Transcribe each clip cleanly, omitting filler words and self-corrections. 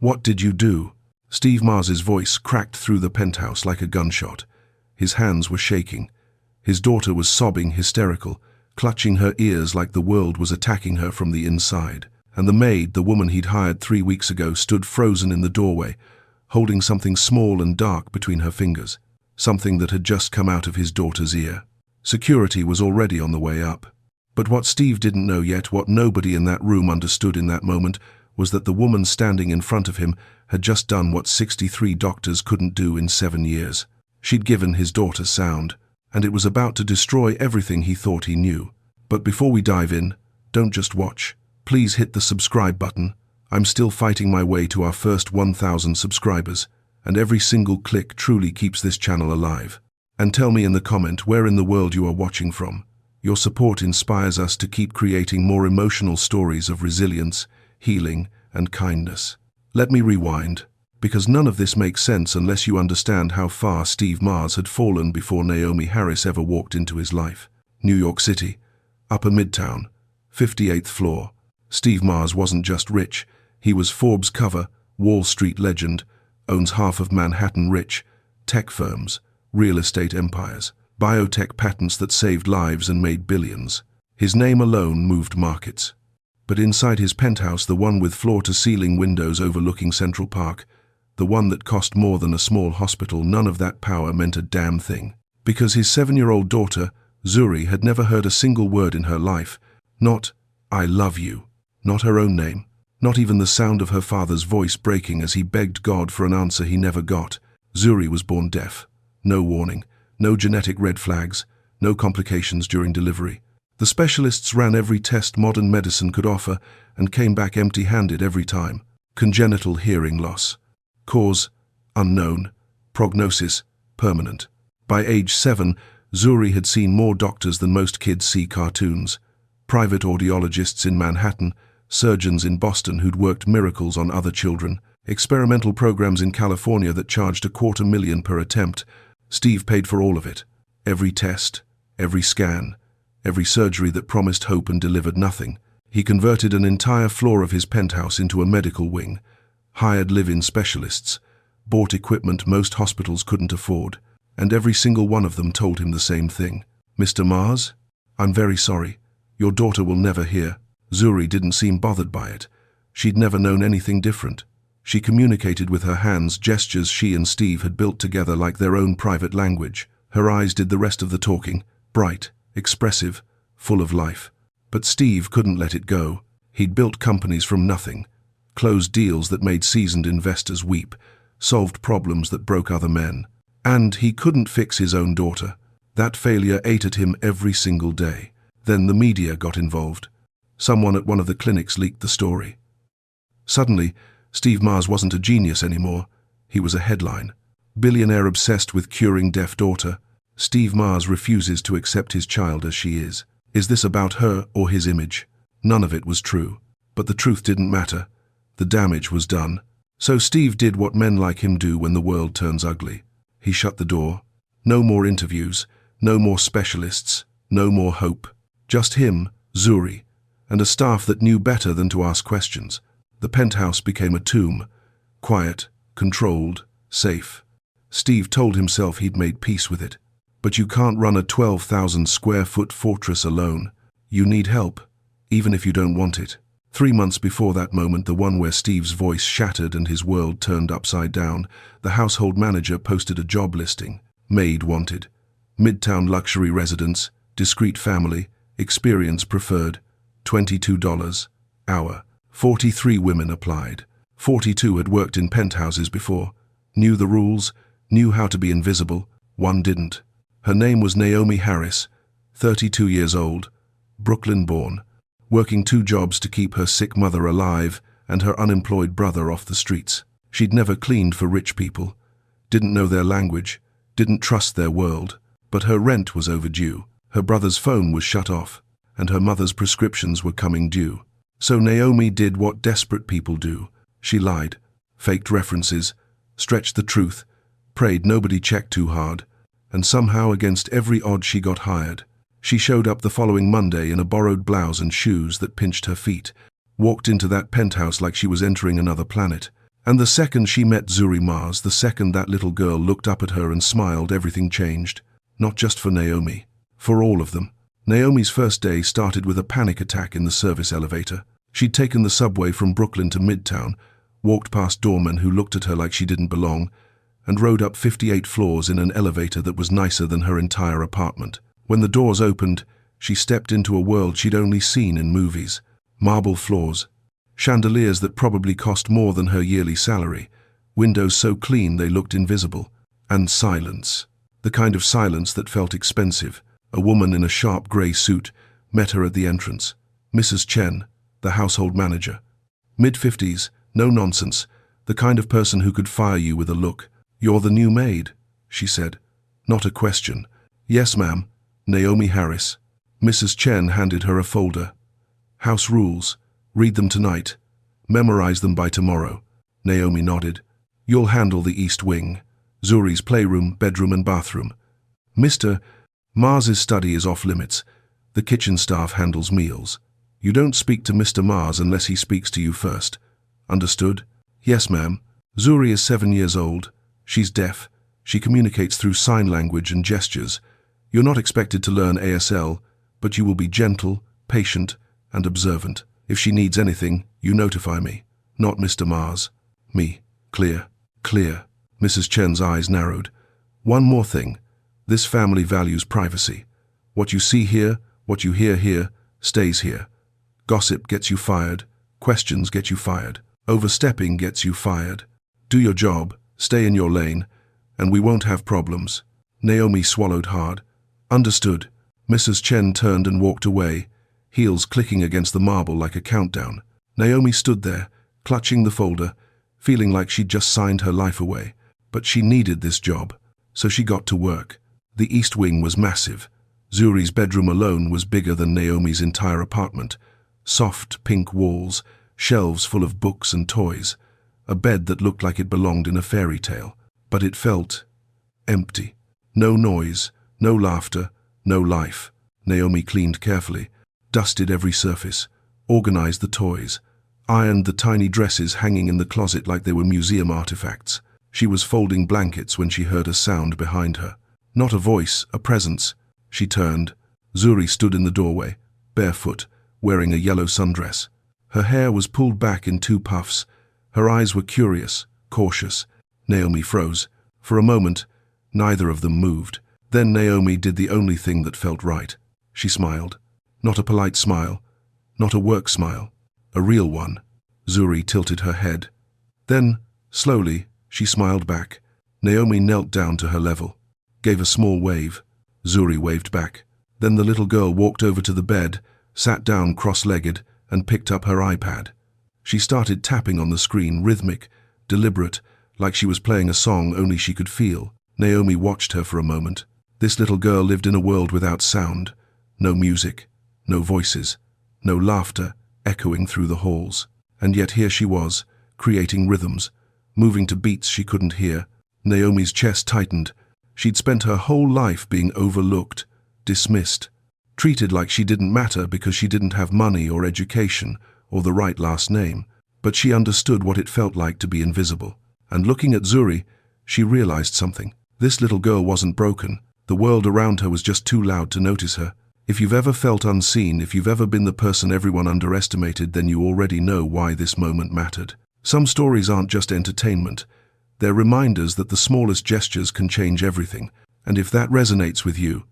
"What did you do?" Steve Mars's voice cracked through the penthouse like a gunshot. His hands were shaking. His daughter was sobbing, hysterical, clutching her ears like the world was attacking her from the inside. And the maid, the woman he'd hired 3 weeks ago, stood frozen in the doorway, holding something small and dark between her fingers, something that had just come out of his daughter's ear. Security was already on the way up. But what Steve didn't know yet, what nobody in that room understood in that moment, was that the woman standing in front of him had just done what 63 doctors couldn't do in 7 years. She'd given his daughter sound, and it was about to destroy everything he thought he knew. But before we dive in, don't just watch. Please hit the subscribe button. I'm still fighting my way to our first 1,000 subscribers, and every single click truly keeps this channel alive. And tell me in the comment where in the world you are watching from. Your support inspires us to keep creating more emotional stories of resilience, healing, and kindness. Let me rewind, because none of this makes sense unless you understand how far Steve Mars had fallen before Naomi Harris ever walked into his life. New York City, Upper Midtown, 58th floor. Steve Mars wasn't just rich, he was Forbes cover, Wall Street legend, owns half of Manhattan rich, tech firms, real estate empires, biotech patents that saved lives and made billions. His name alone moved markets. But inside his penthouse, the one with floor-to-ceiling windows overlooking Central Park, the one that cost more than a small hospital, none of that power meant a damn thing. Because his 7-year-old daughter, Zuri, had never heard a single word in her life. Not, "I love you." Not her own name. Not even the sound of her father's voice breaking as he begged God for an answer he never got. Zuri was born deaf. No warning. No genetic red flags. No complications during delivery. The specialists ran every test modern medicine could offer and came back empty-handed every time. Congenital hearing loss. Cause, unknown. Prognosis, permanent. By age 7, Zuri had seen more doctors than most kids see cartoons. Private audiologists in Manhattan, surgeons in Boston who'd worked miracles on other children, experimental programs in California that charged $250,000 per attempt. Steve paid for all of it. Every test, every scan, every surgery that promised hope and delivered nothing. He converted an entire floor of his penthouse into a medical wing, hired live-in specialists, bought equipment most hospitals couldn't afford, and every single one of them told him the same thing. "Mr. Mars, I'm very sorry. Your daughter will never hear." Zuri didn't seem bothered by it. She'd never known anything different. She communicated with her hands, gestures she and Steve had built together like their own private language. Her eyes did the rest of the talking, bright, expressive, full of life. But Steve couldn't let it go. He'd built companies from nothing, closed deals that made seasoned investors weep, solved problems that broke other men. And he couldn't fix his own daughter. That failure ate at him every single day. Then the media got involved. Someone at one of the clinics leaked the story. Suddenly, Steve Mars wasn't a genius anymore. He was a headline. Billionaire obsessed with curing deaf daughter. Steve Mars refuses to accept his child as she is. Is this about her or his image? None of it was true. But the truth didn't matter. The damage was done. So Steve did what men like him do when the world turns ugly. He shut the door. No more interviews, no more specialists, no more hope. Just him, Zuri, and a staff that knew better than to ask questions. The penthouse became a tomb. Quiet, controlled, safe. Steve told himself he'd made peace with it. But you can't run a 12,000 square foot fortress alone. You need help, even if you don't want it. 3 months before that moment, the one where Steve's voice shattered and his world turned upside down, the household manager posted a job listing. Maid wanted. Midtown luxury residence, discreet family, experience preferred, $22 hour. 43 women applied. 42 had worked in penthouses before, knew the rules, knew how to be invisible. One didn't. Her name was Naomi Harris, 32 years old, Brooklyn-born, working 2 jobs to keep her sick mother alive and her unemployed brother off the streets. She'd never cleaned for rich people, didn't know their language, didn't trust their world, but her rent was overdue. Her brother's phone was shut off, and her mother's prescriptions were coming due. So Naomi did what desperate people do. She lied, faked references, stretched the truth, prayed nobody checked too hard, and somehow against every odds she got hired. She showed up the following Monday in a borrowed blouse and shoes that pinched her feet, walked into that penthouse like she was entering another planet, And the second she met Zuri Mars, the second that little girl looked up at her and smiled, everything changed. Not just for Naomi. For all of them. Naomi's first day started with a panic attack in the service elevator. She'd taken the subway from Brooklyn to Midtown, walked past doormen who looked at her like she didn't belong, and rode up 58 floors in an elevator that was nicer than her entire apartment. When the doors opened, she stepped into a world she'd only seen in movies. Marble floors, chandeliers that probably cost more than her yearly salary, windows so clean they looked invisible, and silence. The kind of silence that felt expensive. A woman in a sharp grey suit met her at the entrance. Mrs. Chen, the household manager. Mid-50s, no nonsense, the kind of person who could fire you with a look. "You're the new maid," she said. Not a question. "Yes, ma'am. Naomi Harris." Mrs. Chen handed her a folder. "House rules. Read them tonight. Memorize them by tomorrow." Naomi nodded. "You'll handle the East Wing. Zuri's playroom, bedroom and bathroom. Mr. Mars's study is off limits. The kitchen staff handles meals. You don't speak to Mr. Mars unless he speaks to you first. Understood?" "Yes, ma'am." Zuri is 7 years old. She's deaf. She communicates through sign language and gestures. You're not expected to learn ASL, but you will be gentle, patient, and observant. If she needs anything, you notify me. Not Mr. Mars. Me. Clear. Clear. Mrs. Chen's eyes narrowed. "One more thing. This family values privacy. What you see here, what you hear here, stays here. Gossip gets you fired. Questions get you fired. Overstepping gets you fired. Do your job, stay in your lane, and we won't have problems." Naomi swallowed hard. "Understood." Mrs. Chen turned and walked away, heels clicking against the marble like a countdown. Naomi stood there, clutching the folder, feeling like she'd just signed her life away. But she needed this job, so she got to work. The East Wing was massive. Zuri's bedroom alone was bigger than Naomi's entire apartment. Soft, pink walls, shelves full of books and toys, a bed that looked like it belonged in a fairy tale. But it felt empty. No noise, no laughter, no life. Naomi cleaned carefully, dusted every surface, organized the toys, ironed the tiny dresses hanging in the closet like they were museum artifacts. She was folding blankets when she heard a sound behind her. Not a voice, a presence. She turned. Zuri stood in the doorway, barefoot, wearing a yellow sundress. Her hair was pulled back in 2 puffs. Her eyes were curious, cautious. Naomi froze. For a moment, neither of them moved. Then Naomi did the only thing that felt right. She smiled. Not a polite smile, not a work smile, a real one. Zuri tilted her head. Then, slowly, she smiled back. Naomi knelt down to her level, gave a small wave. Zuri waved back. Then the little girl walked over to the bed, sat down cross-legged, and picked up her iPad. She started tapping on the screen, rhythmic, deliberate, like she was playing a song only she could feel. Naomi watched her for a moment. This little girl lived in a world without sound. No music, no voices, no laughter echoing through the halls. And yet here she was, creating rhythms, moving to beats she couldn't hear. Naomi's chest tightened. She'd spent her whole life being overlooked, dismissed, treated like she didn't matter because she didn't have money or education or the right last name. But she understood what it felt like to be invisible. And looking at Zuri, she realized something. This little girl wasn't broken. The world around her was just too loud to notice her. If you've ever felt unseen, if you've ever been the person everyone underestimated, then you already know why this moment mattered. Some stories aren't just entertainment. They're reminders that the smallest gestures can change everything. And if that resonates with you,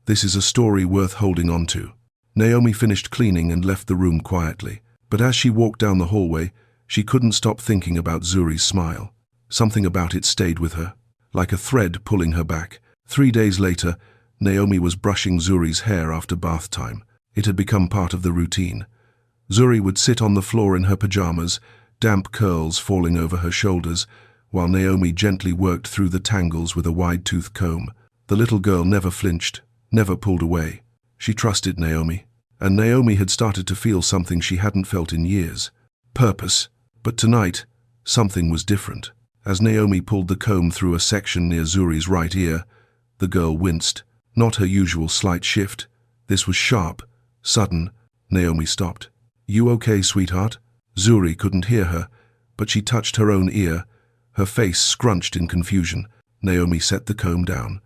this is a story worth holding on to. Naomi finished cleaning and left the room quietly. But as she walked down the hallway, she couldn't stop thinking about Zuri's smile. Something about it stayed with her, like a thread pulling her back. 3 days later, Naomi was brushing Zuri's hair after bath time. It had become part of the routine. Zuri would sit on the floor in her pajamas, damp curls falling over her shoulders, while Naomi gently worked through the tangles with a wide-toothed comb. The little girl never flinched, never pulled away. She trusted Naomi, and Naomi had started to feel something she hadn't felt in years. Purpose. But tonight, something was different. As Naomi pulled the comb through a section near Zuri's right ear, the girl winced. Not her usual slight shift. This was sharp, sudden. Naomi stopped. "You okay, sweetheart?" Zuri couldn't hear her, but she touched her own ear, her face scrunched in confusion. Naomi set the comb down.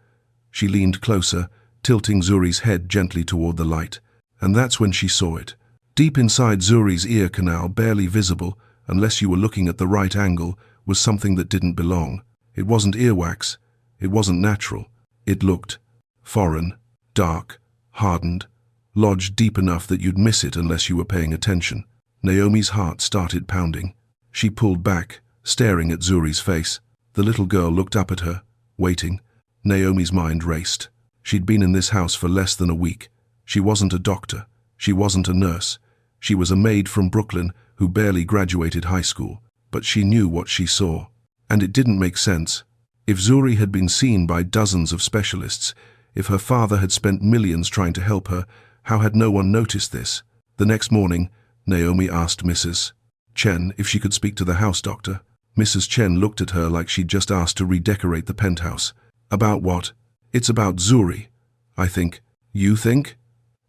She leaned closer, tilting Zuri's head gently toward the light. And that's when she saw it. Deep inside Zuri's ear canal, barely visible, unless you were looking at the right angle, was something that didn't belong. It wasn't earwax. It wasn't natural. It looked foreign, dark, hardened, lodged deep enough that you'd miss it unless you were paying attention. Naomi's heart started pounding. She pulled back, staring at Zuri's face. The little girl looked up at her, waiting. Naomi's mind raced. She'd been in this house for less than a week. She wasn't a doctor. She wasn't a nurse. She was a maid from Brooklyn who barely graduated high school. But she knew what she saw. And it didn't make sense. If Zuri had been seen by dozens of specialists, if her father had spent millions trying to help her, how had no one noticed this? The next morning, Naomi asked Mrs. Chen if she could speak to the house doctor. Mrs. Chen looked at her like she'd just asked to redecorate the penthouse. About what? It's about Zuri, I think. You think?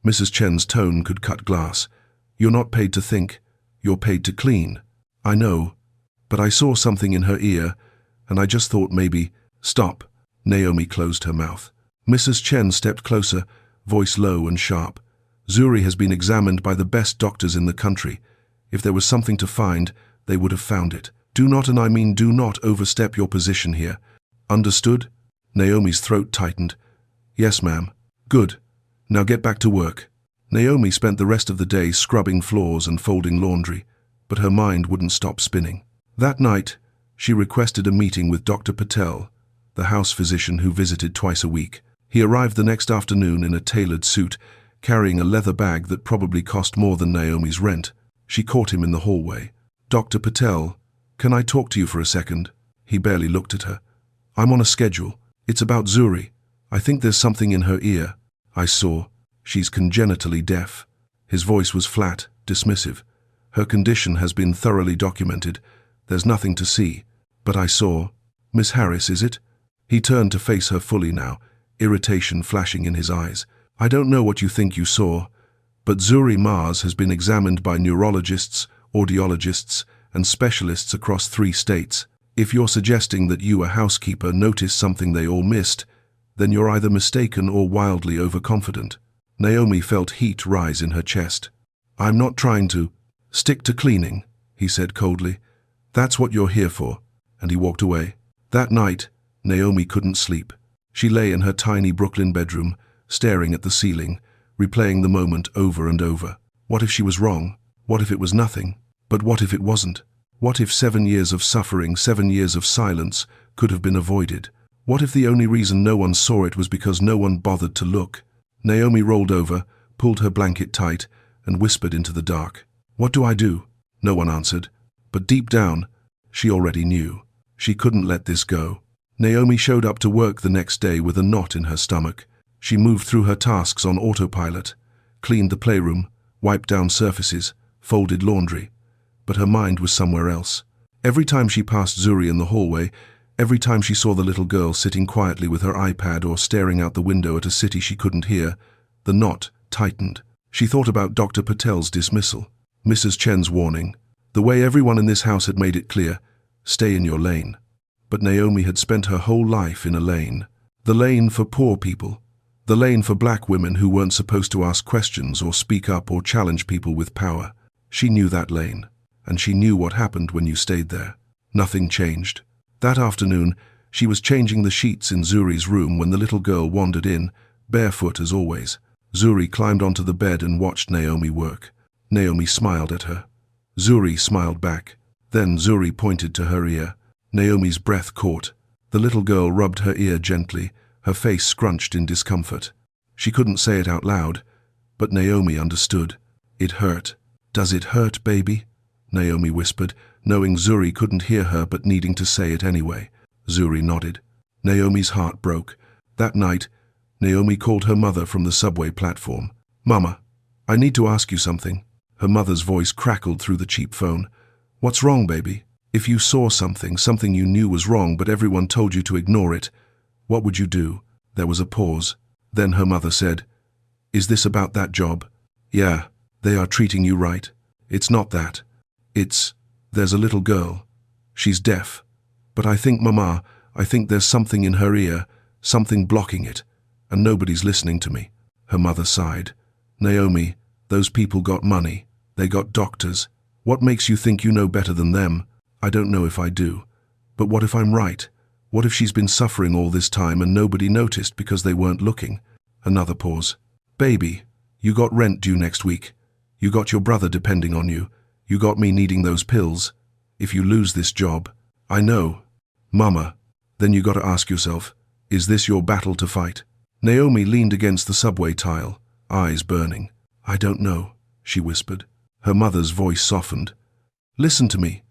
Mrs. Chen's tone could cut glass. You're not paid to think. You're paid to clean. I know. But I saw something in her ear, and I just thought maybe… Stop. Naomi closed her mouth. Mrs. Chen stepped closer, voice low and sharp. Zuri has been examined by the best doctors in the country. If there was something to find, they would have found it. Do not, and I mean do not, overstep your position here. Understood? Naomi's throat tightened. Yes, ma'am. Good. Now get back to work. Naomi spent the rest of the day scrubbing floors and folding laundry, but her mind wouldn't stop spinning. That night, she requested a meeting with Dr. Patel, the house physician who visited twice a week. He arrived the next afternoon in a tailored suit, carrying a leather bag that probably cost more than Naomi's rent. She caught him in the hallway. Dr. Patel, can I talk to you for a second? He barely looked at her. I'm on a schedule. It's about Zuri. I think there's something in her ear. I saw. She's congenitally deaf. His voice was flat, dismissive. Her condition has been thoroughly documented. There's nothing to see. But I saw. Miss Harris, is it? He turned to face her fully now, irritation flashing in his eyes. I don't know what you think you saw, but Zuri Mars has been examined by neurologists, audiologists, and specialists across 3 states. If you're suggesting that you, a housekeeper, noticed something they all missed, then you're either mistaken or wildly overconfident. Naomi felt heat rise in her chest. I'm not trying to… Stick to cleaning, he said coldly. That's what you're here for. And he walked away. That night, Naomi couldn't sleep. She lay in her tiny Brooklyn bedroom, staring at the ceiling, replaying the moment over and over. What if she was wrong? What if it was nothing? But what if it wasn't? What if 7 years of suffering, 7 years of silence, could have been avoided? What if the only reason no one saw it was because no one bothered to look? Naomi rolled over, pulled her blanket tight, and whispered into the dark. What do I do? No one answered. But deep down, she already knew. She couldn't let this go. Naomi showed up to work the next day with a knot in her stomach. She moved through her tasks on autopilot, cleaned the playroom, wiped down surfaces, folded laundry. But her mind was somewhere else. Every time she passed Zuri in the hallway, every time she saw the little girl sitting quietly with her iPad or staring out the window at a city she couldn't hear, the knot tightened. She thought about Dr. Patel's dismissal, Mrs. Chen's warning, the way everyone in this house had made it clear, stay in your lane. But Naomi had spent her whole life in a lane. The lane for poor people. The lane for black women who weren't supposed to ask questions or speak up or challenge people with power. She knew that lane, and she knew what happened when you stayed there. Nothing changed. That afternoon, she was changing the sheets in Zuri's room when the little girl wandered in, barefoot as always. Zuri climbed onto the bed and watched Naomi work. Naomi smiled at her. Zuri smiled back. Then Zuri pointed to her ear. Naomi's breath caught. The little girl rubbed her ear gently, her face scrunched in discomfort. She couldn't say it out loud, but Naomi understood. It hurt. Does it hurt, baby? Naomi whispered, knowing Zuri couldn't hear her but needing to say it anyway. Zuri nodded. Naomi's heart broke. That night, Naomi called her mother from the subway platform. Mama, I need to ask you something. Her mother's voice crackled through the cheap phone. What's wrong, baby? If you saw something you knew was wrong but everyone told you to ignore it, what would you do? There was a pause. Then her mother said, Is this about that job? Yeah, they are treating you right. It's not that. There's a little girl. She's deaf. But I think, Mama, I think there's something in her ear, something blocking it, and nobody's listening to me." Her mother sighed. "Naomi, those people got money. They got doctors. What makes you think you know better than them? I don't know if I do. But what if I'm right? What if she's been suffering all this time and nobody noticed because they weren't looking?" Another pause. "Baby, you got rent due next week. You got your brother depending on you. You got me needing those pills. If you lose this job..." "I know, Mama." "Then you gotta ask yourself, is this your battle to fight?" Naomi leaned against the subway tile, eyes burning. "I don't know," she whispered. Her mother's voice softened. "Listen to me.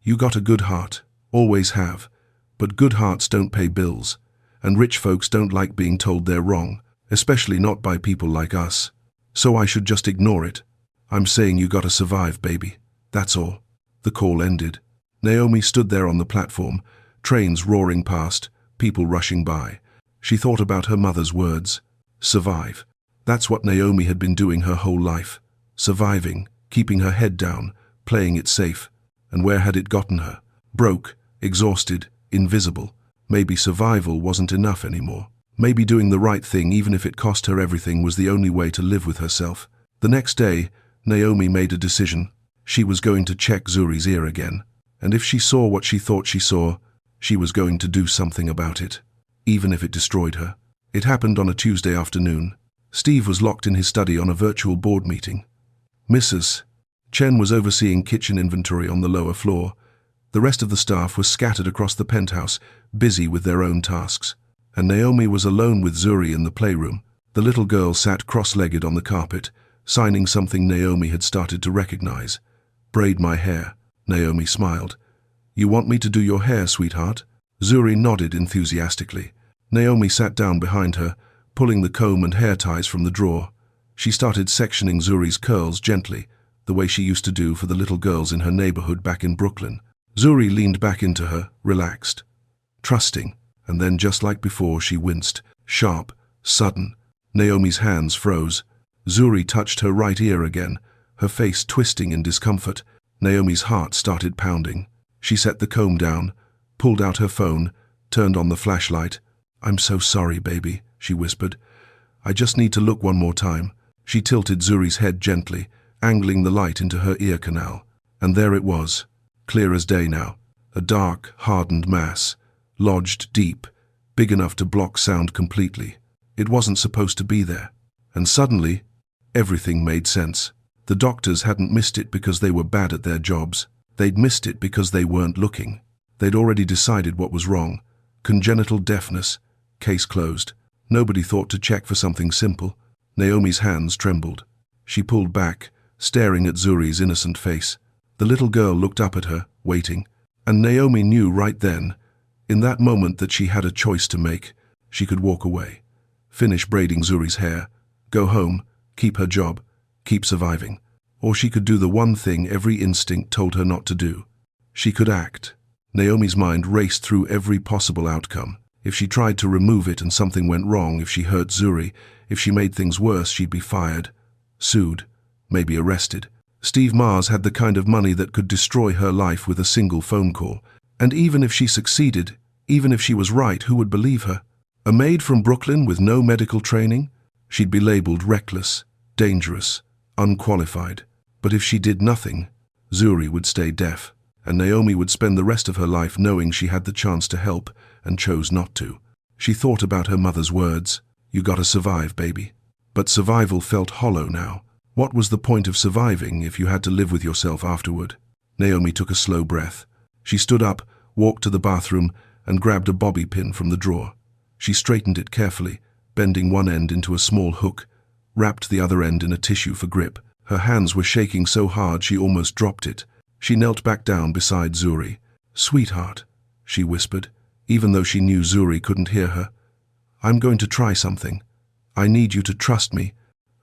You got a good heart, always have. But good hearts don't pay bills, and rich folks don't like being told they're wrong, especially not by people like us. So I should just ignore it. I'm saying you gotta survive, baby. That's all." The call ended. Naomi stood there on the platform, trains roaring past, people rushing by. She thought about her mother's words. Survive. That's what Naomi had been doing her whole life. Surviving, keeping her head down, playing it safe. And where had it gotten her? Broke, exhausted, invisible. Maybe survival wasn't enough anymore. Maybe doing the right thing, even if it cost her everything, was the only way to live with herself. The next day, Naomi made a decision. She was going to check Zuri's ear again. And if she saw what she thought she saw, she was going to do something about it, even if it destroyed her. It happened on a Tuesday afternoon. Steve was locked in his study on a virtual board meeting. Mrs. Chen was overseeing kitchen inventory on the lower floor. The rest of the staff was scattered across the penthouse, busy with their own tasks. And Naomi was alone with Zuri in the playroom. The little girl sat cross-legged on the carpet, signing something Naomi had started to recognize. "Braid my hair." Naomi smiled. "You want me to do your hair, sweetheart?" Zuri nodded enthusiastically. Naomi sat down behind her, pulling the comb and hair ties from the drawer. She started sectioning Zuri's curls gently, the way she used to do for the little girls in her neighborhood back in Brooklyn. Zuri leaned back into her, relaxed, trusting, and then just like before she winced, sharp, sudden. Naomi's hands froze. Zuri touched her right ear again, her face twisting in discomfort. Naomi's heart started pounding. She set the comb down, pulled out her phone, turned on the flashlight. "I'm so sorry, baby," she whispered. "I just need to look one more time." She tilted Zuri's head gently, angling the light into her ear canal. And there it was, clear as day now, a dark, hardened mass, lodged deep, big enough to block sound completely. It wasn't supposed to be there. And suddenly, everything made sense. The doctors hadn't missed it because they were bad at their jobs. They'd missed it because they weren't looking. They'd already decided what was wrong. Congenital deafness. Case closed. Nobody thought to check for something simple. Naomi's hands trembled. She pulled back, staring at Zuri's innocent face. The little girl looked up at her, waiting. And Naomi knew right then, in that moment, that she had a choice to make. She could walk away, finish braiding Zuri's hair, go home, keep her job, keep surviving. Or she could do the one thing every instinct told her not to do. She could act. Naomi's mind raced through every possible outcome. If she tried to remove it and something went wrong, if she hurt Zuri, if she made things worse, she'd be fired, sued, maybe arrested. Steve Mars had the kind of money that could destroy her life with a single phone call. And even if she succeeded, even if she was right, who would believe her? A maid from Brooklyn with no medical training? She'd be labeled reckless, dangerous, unqualified. But if she did nothing, Zuri would stay deaf, and Naomi would spend the rest of her life knowing she had the chance to help and chose not to. She thought about her mother's words, "You gotta survive, baby." But survival felt hollow now. What was the point of surviving if you had to live with yourself afterward? Naomi took a slow breath. She stood up, walked to the bathroom, and grabbed a bobby pin from the drawer. She straightened it carefully, bending one end into a small hook, wrapped the other end in a tissue for grip. Her hands were shaking so hard she almost dropped it. She knelt back down beside Zuri. "Sweetheart," she whispered, even though she knew Zuri couldn't hear her. "I'm going to try something. I need you to trust me."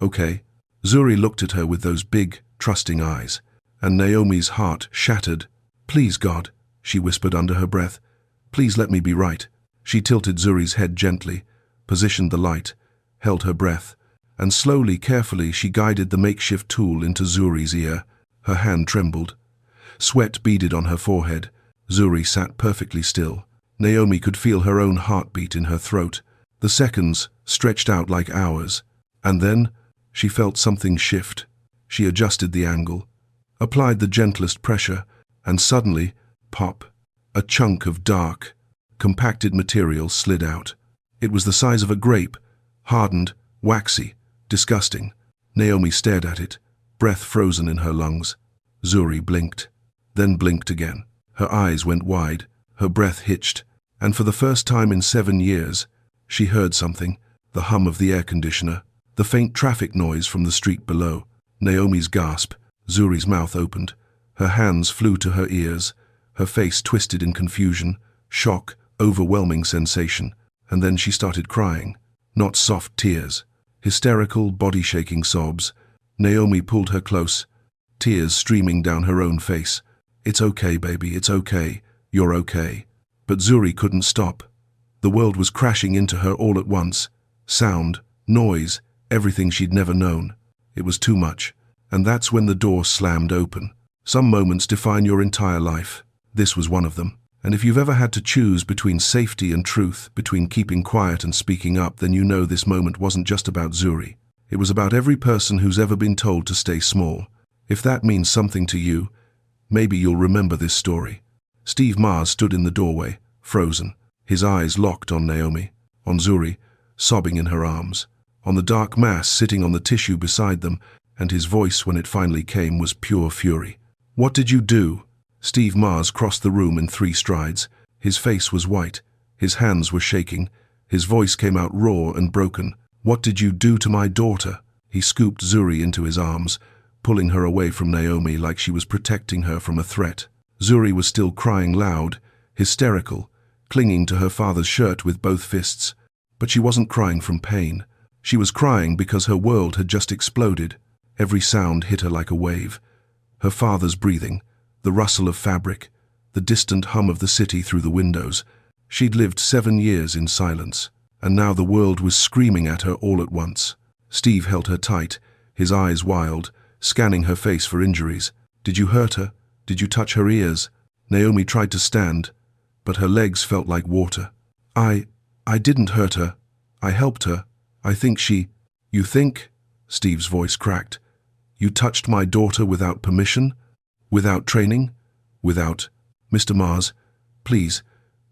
"Okay." Zuri looked at her with those big, trusting eyes, and Naomi's heart shattered. "Please, God," she whispered under her breath. "Please let me be right." She tilted Zuri's head gently, positioned the light, held her breath, and slowly, carefully, she guided the makeshift tool into Zuri's ear. Her hand trembled. Sweat beaded on her forehead. Zuri sat perfectly still. Naomi could feel her own heartbeat in her throat. The seconds stretched out like hours. And then she felt something shift. She adjusted the angle, applied the gentlest pressure, and suddenly, pop, a chunk of dark, compacted material slid out. It was the size of a grape, hardened, waxy, disgusting. Naomi stared at it, breath frozen in her lungs. Zuri blinked, then blinked again. Her eyes went wide, her breath hitched, and for the first time in 7 years, she heard something, the hum of the air conditioner, the faint traffic noise from the street below. Naomi's gasp, Zuri's mouth opened. Her hands flew to her ears, her face twisted in confusion, shock, overwhelming sensation, and then she started crying. Not soft tears, hysterical, body-shaking sobs. Naomi pulled her close, tears streaming down her own face. "It's okay, baby, it's okay. You're okay." But Zuri couldn't stop. The world was crashing into her all at once. Sound, noise, everything she'd never known. It was too much. And that's when the door slammed open. Some moments define your entire life. This was one of them. And if you've ever had to choose between safety and truth, between keeping quiet and speaking up, then you know this moment wasn't just about Zuri. It was about every person who's ever been told to stay small. If that means something to you, maybe you'll remember this story. Steve Mars stood in the doorway, frozen, his eyes locked on Naomi, on Zuri, sobbing in her arms, on the dark mass sitting on the tissue beside them, and his voice, when it finally came, was pure fury. "What did you do?" Steve Mars crossed the room in 3 strides. His face was white, his hands were shaking, his voice came out raw and broken. "What did you do to my daughter?" He scooped Zuri into his arms, pulling her away from Naomi like she was protecting her from a threat. Zuri was still crying loud, hysterical, clinging to her father's shirt with both fists. But she wasn't crying from pain. She was crying because her world had just exploded. Every sound hit her like a wave. Her father's breathing, the rustle of fabric, the distant hum of the city through the windows. She'd lived 7 years in silence, and now the world was screaming at her all at once. Steve held her tight, his eyes wild, scanning her face for injuries. "Did you hurt her? Did you touch her ears?" Naomi tried to stand, but her legs felt like water. I didn't hurt her. I helped her. I think she—" "You think?" Steve's voice cracked. "You touched my daughter without permission? Without training? Without— Mr. Mars, please,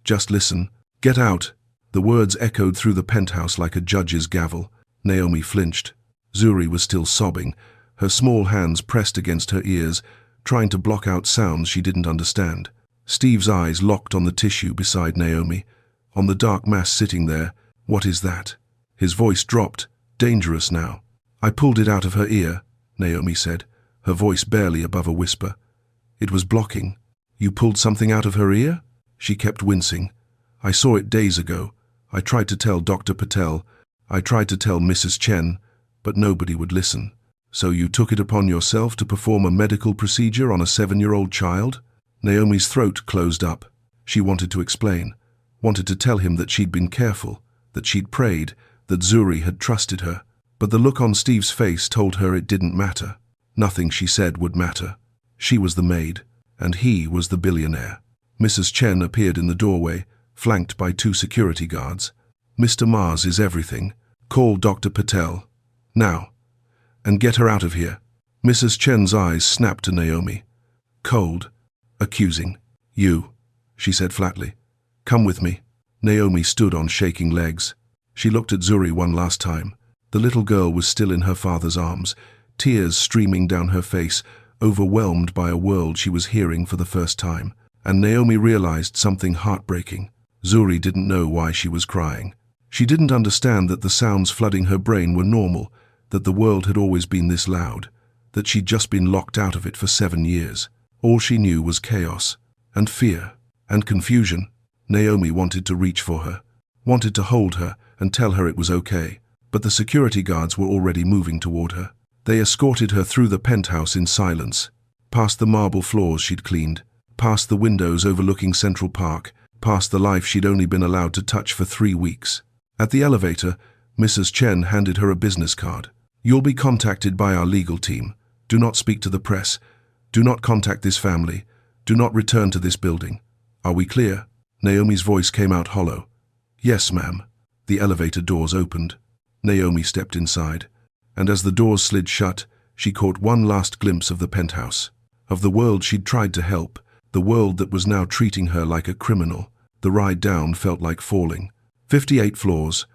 just listen. Get out." The words echoed through the penthouse like a judge's gavel. Naomi flinched. Zuri was still sobbing, her small hands pressed against her ears, trying to block out sounds she didn't understand. Steve's eyes locked on the tissue beside Naomi, on the dark mass sitting there. "What is that?" His voice dropped, dangerous now. "I pulled it out of her ear," Naomi said, her voice barely above a whisper. "It was blocking." "You pulled something out of her ear?" She kept wincing. "I saw it days ago. I tried to tell Dr. Patel. I tried to tell Mrs. Chen, but nobody would listen." "So you took it upon yourself to perform a medical procedure on a 7-year-old child?" Naomi's throat closed up. She wanted to explain, wanted to tell him that she'd been careful, that she'd prayed, that Zuri had trusted her. But the look on Steve's face told her it didn't matter. Nothing she said would matter. She was the maid, and he was the billionaire. Mrs. Chen appeared in the doorway, flanked by 2 security guards. "Mr. Mars is everything. Call Dr. Patel. Now. And get her out of here." Mrs. Chen's eyes snapped to Naomi. Cold, accusing. "You," she said flatly. "Come with me." Naomi stood on shaking legs. She looked at Zuri one last time. The little girl was still in her father's arms, tears streaming down her face, overwhelmed by a world she was hearing for the first time. And Naomi realized something heartbreaking. Zuri didn't know why she was crying. She didn't understand that the sounds flooding her brain were normal, that the world had always been this loud, that she'd just been locked out of it for 7 years. All she knew was chaos, and fear, and confusion. Naomi wanted to reach for her, wanted to hold her and tell her it was okay, but the security guards were already moving toward her. They escorted her through the penthouse in silence, past the marble floors she'd cleaned, past the windows overlooking Central Park, past the life she'd only been allowed to touch for 3 weeks. At the elevator, Mrs. Chen handed her a business card. "You'll be contacted by our legal team. Do not speak to the press. Do not contact this family. Do not return to this building. Are we clear? Naomi's voice came out hollow. Yes, ma'am. The elevator doors opened. Naomi stepped inside, and as the doors slid shut, she caught one last glimpse of the penthouse, of the world she'd tried to help, the world that was now treating her like a criminal. The ride down felt like falling. 58 floors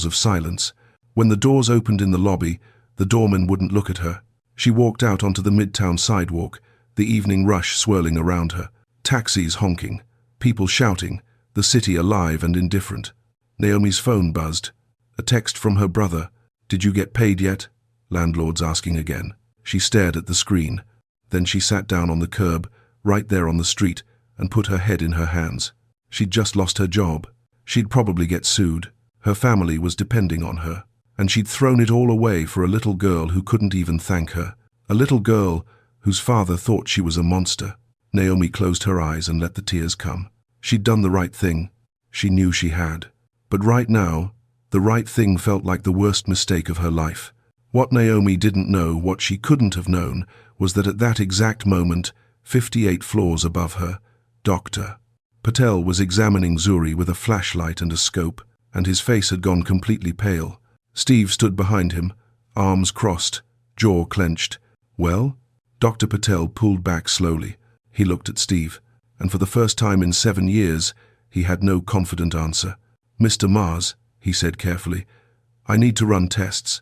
of silence. When the doors opened in the lobby, the doorman wouldn't look at her. She walked out onto the midtown sidewalk, the evening rush swirling around her. Taxis honking, people shouting, the city alive and indifferent. Naomi's phone buzzed. A text from her brother. Did you get paid yet? Landlord's asking again. She stared at the screen. Then she sat down on the curb, right there on the street, and put her head in her hands. She'd just lost her job. She'd probably get sued. Her family was depending on her. And she'd thrown it all away for a little girl who couldn't even thank her. A little girl whose father thought she was a monster. Naomi closed her eyes and let the tears come. She'd done the right thing. She knew she had. But right now, the right thing felt like the worst mistake of her life. What Naomi didn't know, what she couldn't have known, was that at that exact moment, 58 floors above her, Daugther Patel was examining Zuri with a flashlight and a scope, and his face had gone completely pale. Steve stood behind him, arms crossed, jaw clenched. Well? Dr. Patel pulled back slowly. He looked at Steve, and for the first time in 7 years, he had no confident answer. Mr. Mars, he said carefully, I need to run tests.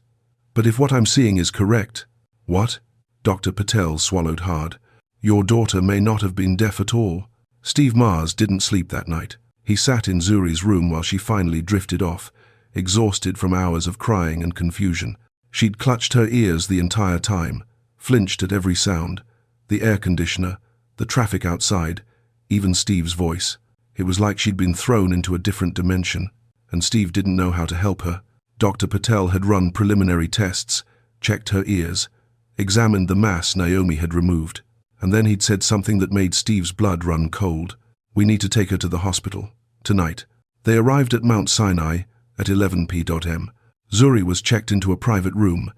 But if what I'm seeing is correct— What? Dr. Patel swallowed hard. Your daughter may not have been deaf at all. Steve Mars didn't sleep that night. He sat in Zuri's room while she finally drifted off, exhausted from hours of crying and confusion. She'd clutched her ears the entire time, flinched at every sound. The air conditioner, the traffic outside, even Steve's voice. It was like she'd been thrown into a different dimension, and Steve didn't know how to help her. Dr. Patel had run preliminary tests, checked her ears, examined the mass Naomi had removed, and then he'd said something that made Steve's blood run cold. We need to take her to the hospital, tonight. They arrived at Mount Sinai at 11 p.m. Zuri was checked into a private room.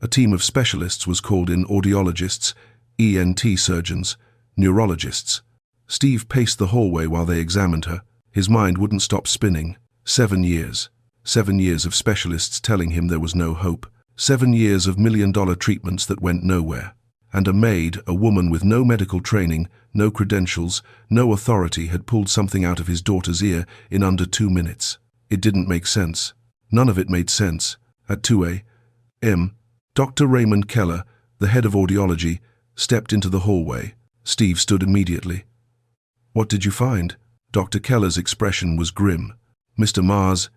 A team of specialists was called in: audiologists, ENT surgeons, neurologists. Steve paced the hallway while they examined her. His mind wouldn't stop spinning. 7 years. 7 years of specialists telling him there was no hope. 7 years of million-dollar treatments that went nowhere. And a maid, a woman with no medical training, no credentials, no authority, had pulled something out of his daughter's ear in under 2 minutes. It didn't make sense. None of it made sense. At 2 a.m., Dr. Raymond Keller, the head of audiology, stepped into the hallway. Steve stood immediately. What did you find? Dr. Keller's expression was grim. Mr. Mars,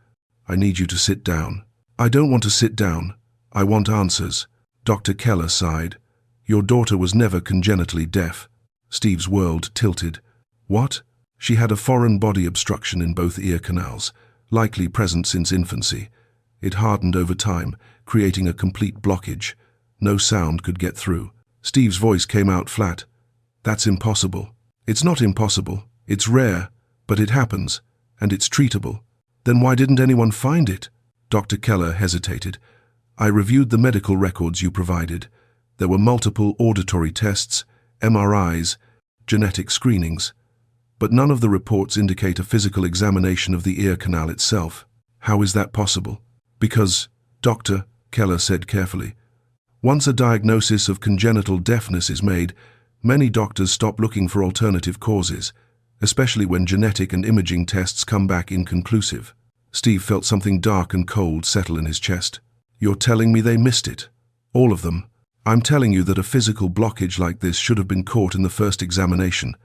I need you to sit down. I don't want to sit down. I want answers. Dr. Keller sighed. Your daughter was never congenitally deaf. Steve's world tilted. What? She had a foreign body obstruction in both ear canals, likely present since infancy. It hardened over time, creating a complete blockage. No sound could get through. Steve's voice came out flat. That's impossible. It's not impossible. It's rare, but it happens, and it's treatable. Then why didn't anyone find it? Dr. Keller hesitated. I reviewed the medical records you provided. There were multiple auditory tests, MRIs, genetic screenings, but none of the reports indicate a physical examination of the ear canal itself. How is that possible? Because, Dr. Keller said carefully, once a diagnosis of congenital deafness is made, many doctors stop looking for alternative causes, especially when genetic and imaging tests come back inconclusive. Steve felt something dark and cold settle in his chest. You're telling me they missed it? All of them? I'm telling you that a physical blockage like this should have been caught in the first examination.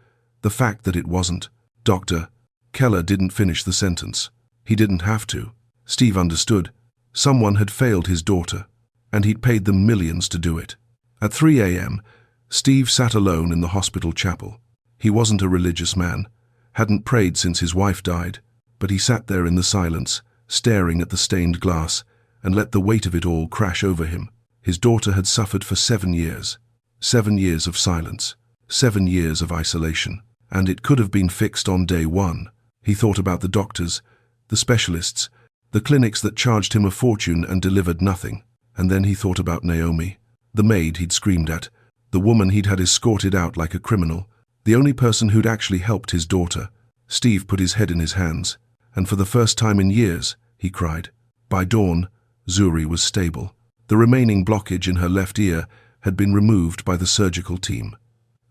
The fact that it wasn't. Dr. Keller didn't finish the sentence. He didn't have to. Steve understood. Someone had failed his daughter, and he'd paid them millions to do it. At 3 a.m., Steve sat alone in the hospital chapel. He wasn't a religious man, hadn't prayed since his wife died, but he sat there in the silence, staring at the stained glass, and let the weight of it all crash over him. His daughter had suffered for 7 years. 7 years of silence. 7 years of isolation. And it could have been fixed on day one. He thought about the doctors, the specialists, the clinics that charged him a fortune and delivered nothing. And then he thought about Naomi, the maid he'd screamed at, the woman he'd had escorted out like a criminal, The only person who'd actually helped his daughter. Steve put his head in his hands, and for the first time in years, he cried. By dawn, Zuri was stable. The remaining blockage in her left ear had been removed by the surgical team.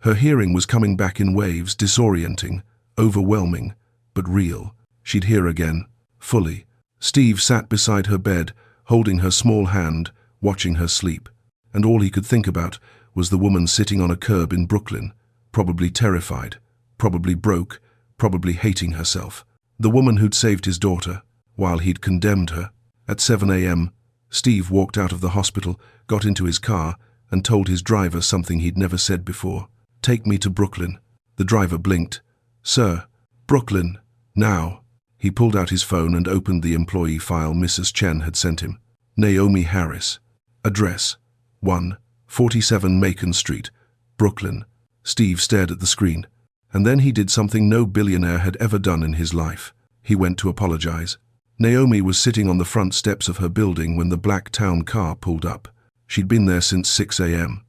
Her hearing was coming back in waves, disorienting, overwhelming, but real. She'd hear again, fully. Steve sat beside her bed, holding her small hand, watching her sleep. And all he could think about was the woman sitting on a curb in Brooklyn, probably terrified, probably broke, probably hating herself. The woman who'd saved his daughter, while he'd condemned her. At 7 a.m., Steve walked out of the hospital, got into his car, and told his driver something he'd never said before. Take me to Brooklyn. The driver blinked. Sir, Brooklyn, now. He pulled out his phone and opened the employee file Mrs. Chen had sent him. Naomi Harris. Address, 147 Macon Street, Brooklyn. Steve stared at the screen. And then he did something no billionaire had ever done in his life. He went to apologize. Naomi was sitting on the front steps of her building when the black town car pulled up. She'd been there since 6 a.m.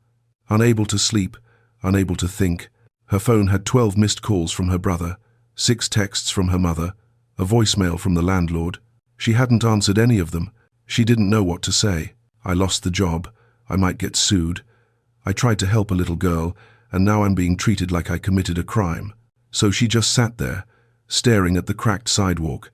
Unable to sleep, unable to think. Her phone had 12 missed calls from her brother, 6 texts from her mother, a voicemail from the landlord. She hadn't answered any of them. She didn't know what to say. I lost the job. I might get sued. I tried to help a little girl, and now I'm being treated like I committed a crime. So she just sat there, staring at the cracked sidewalk,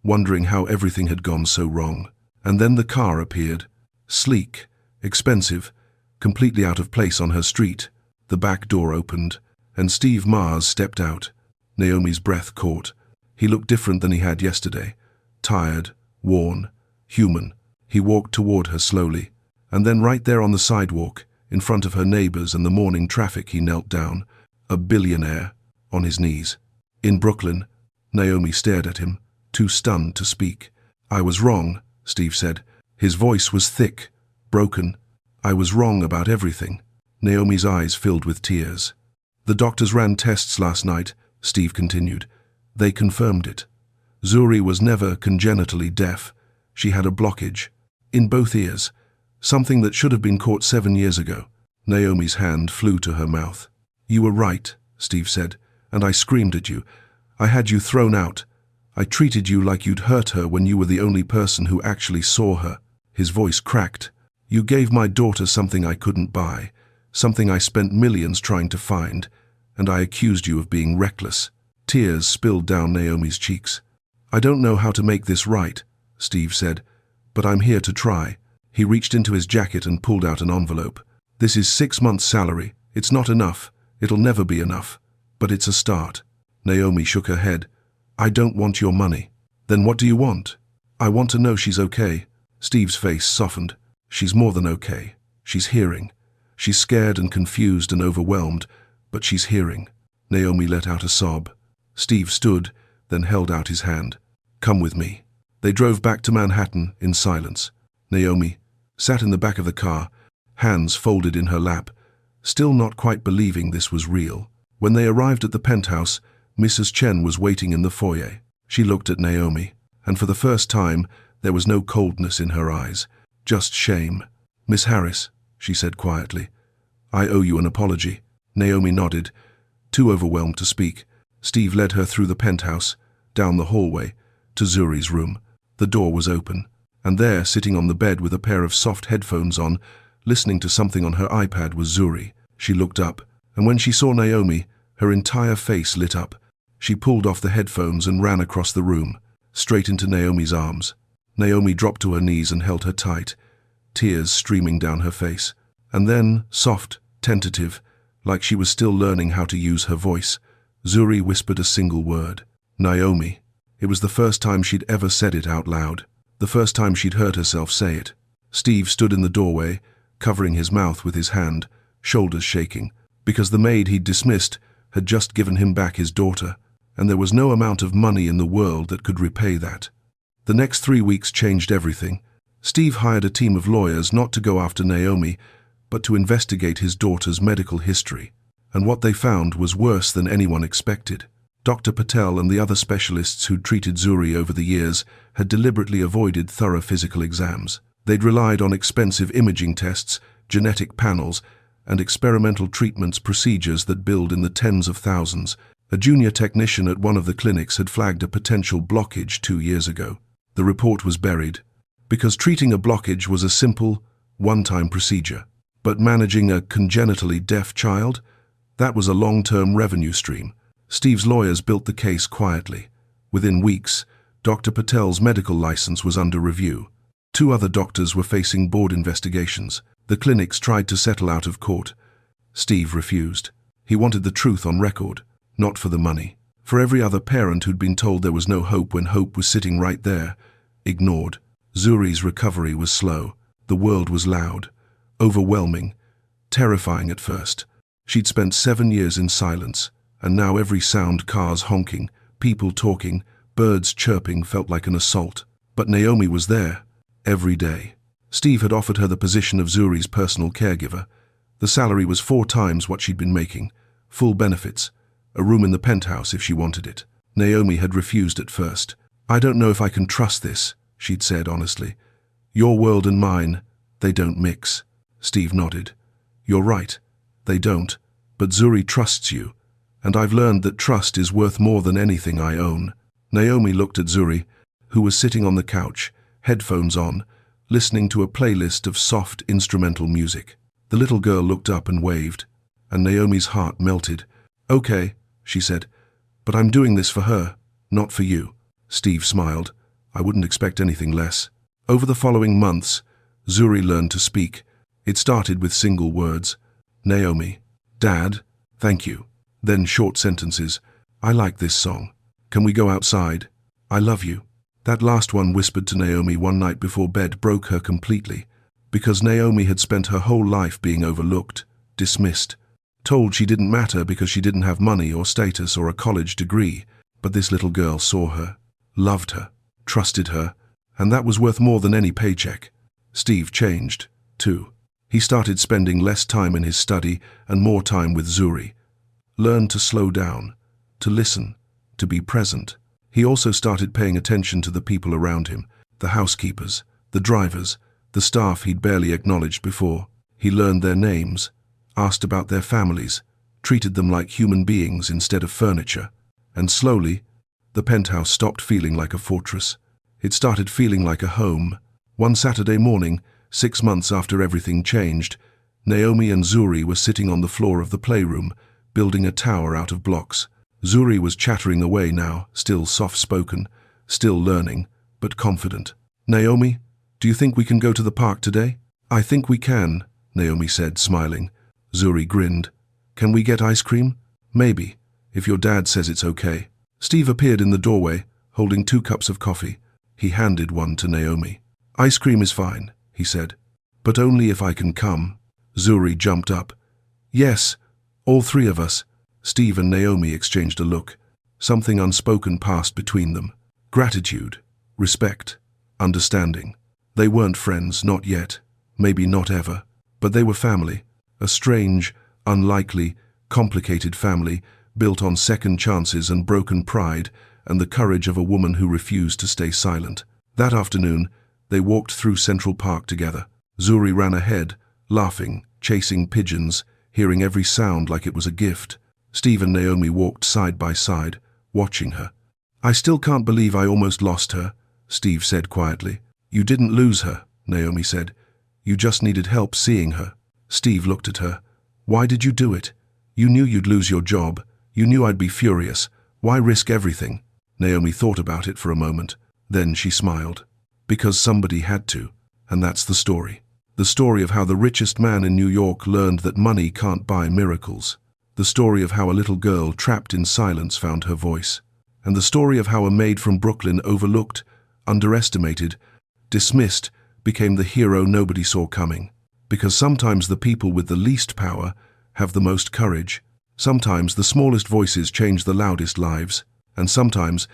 wondering how everything had gone so wrong. And then the car appeared. Sleek, expensive, completely out of place on her street. The back door opened, and Steve Mars stepped out. Naomi's breath caught. He looked different than he had yesterday. Tired, worn, human. He walked toward her slowly, and then right there on the sidewalk, in front of her neighbors and the morning traffic, he knelt down, a billionaire, on his knees. In Brooklyn, Naomi stared at him, too stunned to speak. I was wrong, Steve said. His voice was thick, broken. I was wrong about everything. Naomi's eyes filled with tears. The doctors ran tests last night, Steve continued. They confirmed it. Zuri was never congenitally deaf. She had a blockage. In both ears. Something that should have been caught 7 years ago. Naomi's hand flew to her mouth. You were right, Steve said, and I screamed at you. I had you thrown out. I treated you like you'd hurt her when you were the only person who actually saw her. His voice cracked. You gave my daughter something I couldn't buy, something I spent millions trying to find, and I accused you of being reckless. Tears spilled down Naomi's cheeks. I don't know how to make this right, Steve said, but I'm here to try. He reached into his jacket and pulled out an envelope. This is 6 months' salary. It's not enough. It'll never be enough. But it's a start. Naomi shook her head. I don't want your money. Then what do you want? I want to know she's okay. Steve's face softened. She's more than okay. She's hearing. She's scared and confused and overwhelmed, but she's hearing. Naomi let out a sob. Steve stood, then held out his hand. Come with me. They drove back to Manhattan in silence. Naomi sat in the back of the car, hands folded in her lap, still not quite believing this was real. When they arrived at the penthouse, Mrs. Chen was waiting in the foyer. She looked at Naomi, and for the first time, there was no coldness in her eyes, just shame. Miss Harris, she said quietly, I owe you an apology. Naomi nodded, too overwhelmed to speak. Steve led her through the penthouse, down the hallway, to Zuri's room. The door was open, and there, sitting on the bed with a pair of soft headphones on, listening to something on her iPad, was Zuri. She looked up, and when she saw Naomi, her entire face lit up. She pulled off the headphones and ran across the room, straight into Naomi's arms. Naomi dropped to her knees and held her tight, tears streaming down her face. And then, soft, tentative, like she was still learning how to use her voice, Zuri whispered a single word. Naomi. It was the first time she'd ever said it out loud, the first time she'd heard herself say it. Steve stood in the doorway, covering his mouth with his hand, shoulders shaking, because the maid he'd dismissed had just given him back his daughter, and there was no amount of money in the world that could repay that. The next 3 weeks changed everything. Steve hired a team of lawyers not to go after Naomi, but to investigate his daughter's medical history. And what they found was worse than anyone expected. Dr. Patel and the other specialists who'd treated Zuri over the years had deliberately avoided thorough physical exams. They'd relied on expensive imaging tests, genetic panels, and experimental treatments, procedures that billed in the tens of thousands. A junior technician at one of the clinics had flagged a potential blockage 2 years ago. The report was buried, because treating a blockage was a simple, one-time procedure. But managing a congenitally deaf child? That was a long-term revenue stream. Steve's lawyers built the case quietly. Within weeks, Dr. Patel's medical license was under review. 2 other doctors were facing board investigations. The clinics tried to settle out of court. Steve refused. He wanted the truth on record, not for the money. For every other parent who'd been told there was no hope when hope was sitting right there, ignored. Zuri's recovery was slow. The world was loud, overwhelming, terrifying at first. She'd spent 7 years in silence, and now every sound, cars honking, people talking, birds chirping, felt like an assault. But Naomi was there, every day. Steve had offered her the position of Zuri's personal caregiver. The salary was 4 times what she'd been making, full benefits, a room in the penthouse if she wanted it. Naomi had refused at first. "I don't know if I can trust this," she'd said honestly. "Your world and mine, they don't mix." Steve nodded. "You're right, they don't, but Zuri trusts you, and I've learned that trust is worth more than anything I own." Naomi looked at Zuri, who was sitting on the couch, headphones on, listening to a playlist of soft instrumental music. The little girl looked up and waved, and Naomi's heart melted. "Okay," she said, "but I'm doing this for her, not for you." Steve smiled. "I wouldn't expect anything less." Over the following months, Zuri learned to speak. It started with single words. "Naomi, Dad, thank you." Then short sentences. "I like this song. Can we go outside? I love you." That last one, whispered to Naomi one night before bed, broke her completely, because Naomi had spent her whole life being overlooked, dismissed, told she didn't matter because she didn't have money or status or a college degree. But this little girl saw her, loved her, trusted her, and that was worth more than any paycheck. Steve changed, too. He started spending less time in his study and more time with Zuri. Learned to slow down, to listen, to be present. He also started paying attention to the people around him, the housekeepers, the drivers, the staff he'd barely acknowledged before. He learned their names, asked about their families, treated them like human beings instead of furniture. And slowly, the penthouse stopped feeling like a fortress. It started feeling like a home. One Saturday morning, 6 months after everything changed, Naomi and Zuri were sitting on the floor of the playroom, building a tower out of blocks. Zuri was chattering away now, still soft-spoken, still learning, but confident. "Naomi, do you think we can go to the park today?" "I think we can," Naomi said, smiling. Zuri grinned. "Can we get ice cream?" "Maybe, if your dad says it's okay." Steve appeared in the doorway, holding 2 cups of coffee. He handed one to Naomi. "Ice cream is fine," he said, "but only if I can come." Zuri jumped up. "Yes, all 3 of us." Steve and Naomi exchanged a look. Something unspoken passed between them. Gratitude, respect, understanding. They weren't friends, not yet, maybe not ever, but they were family. A strange, unlikely, complicated family, built on second chances and broken pride and the courage of a woman who refused to stay silent. That afternoon, they walked through Central Park together. Zuri ran ahead, laughing, chasing pigeons, hearing every sound like it was a gift. Steve and Naomi walked side by side, watching her. "I still can't believe I almost lost her," Steve said quietly. "You didn't lose her," Naomi said. "You just needed help seeing her." Steve looked at her. "Why did you do it? You knew you'd lose your job. You knew I'd be furious. Why risk everything?" Naomi thought about it for a moment. Then she smiled. "Because somebody had to, and that's the story. The story of how the richest man in New York learned that money can't buy miracles. The story of how a little girl trapped in silence found her voice. And the story of how a maid from Brooklyn, overlooked, underestimated, dismissed, became the hero nobody saw coming. Because sometimes the people with the least power have the most courage. Sometimes the smallest voices change the loudest lives. And sometimes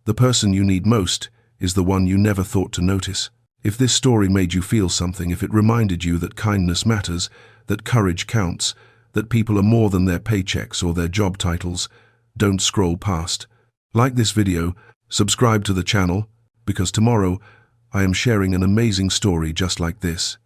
the person you need most is the one you never thought to notice. If this story made you feel something, if it reminded you that kindness matters, that courage counts, that people are more than their paychecks or their job titles, don't scroll past. Like this video, subscribe to the channel, because tomorrow I am sharing an amazing story just like this.